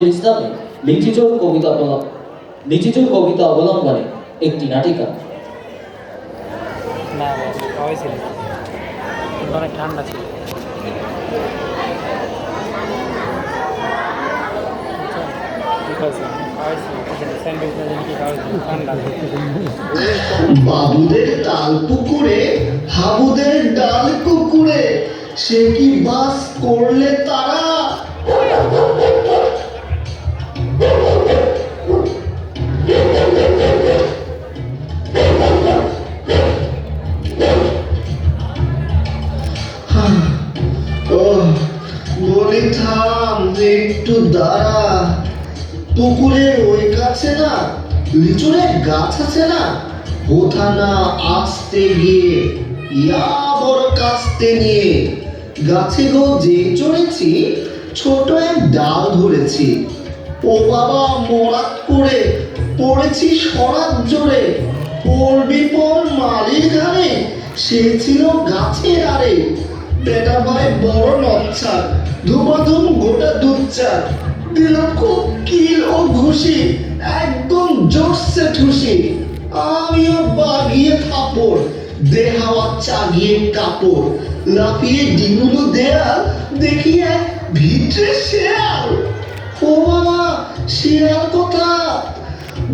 ইসলামে লিচিচোর কবিতা অবলম্বনে একটি নাটিকা। না হয়েছিল, কিন্তু অনেক ঠান্ডা ছিল। বাবুদের তাল পুকুরে হাবুদের ডাল কুকুরে, সে কি বাস করলে তারা। বলি থাম, একটু দাঁড়া। পুকুরের ওই কাছে না লিচুরের গাছ আছে না, কোথা না আসতে গিয়ে ইয়া বড় কাস্তে নিয়ে গাছে গো যে চড়েছি, ছোট এক ডাল ধরেছি। ও বাবা মরাত করে পড়েছি সরাত জোরে, পড়বি পর মালির ঘাড়ে, সে ছিল গাছের আড়ে। বেটা ভাই বড় নচ্ছা, ধুমাধুম গোটা দুচ্চা, দিল খুব কিল ও ঘুষি, একদম জোরসে ঠুসি। আমিও বাগিয়ে থাপড়, দেহাওয়া চাগিয়ে কাপড়, লাফিয়ে ডিঙুলো দেয়াল, দেখি এক ভিতরে শেয়াল। ও বাবা শিয়াল কোথা,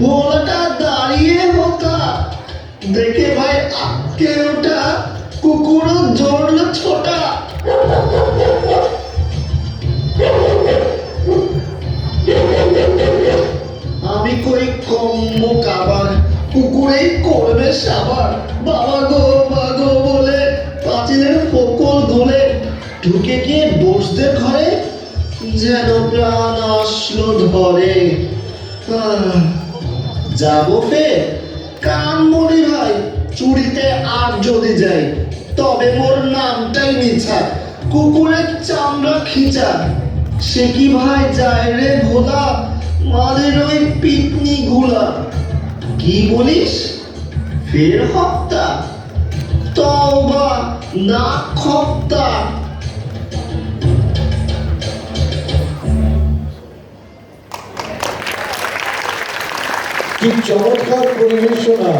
ভোলাটা দাঁড়িয়ে হোতা, দেখে ভাই আটকে ওঠা, কুকুরও জড়ল ছোটা। আমি কই কম্ম কাবার, কুকুরেই করবে সাবার। বাবা গো বলে পাঁচিলের ফোকল ধরে ঢুকে গিয়ে বসতে ঘরে, যেন প্রাণ আসলো ধরে। যাবো ফের কান মরি ভাই, চুরিতে আর যদি যাই, তবে মোর নামটাই মিছা, কুকুরের চামড়া খিচা। সে কি ভাই যায় রে ভোলা, মালের ওই পিটনি গুলা। কি বলিস ফের হত্যা, তওবা না খপ্তা। কি চমৎকার পরিবেশনা!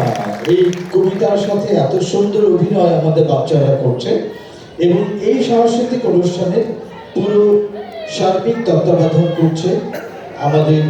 এই কবিতার সাথে এত সুন্দর অভিনয় আমাদের বাচ্চারা করছে, এবং এই সাংস্কৃতিক অনুষ্ঠানের পুরো সার্বিক তত্ত্বাবধান করছে আমাদের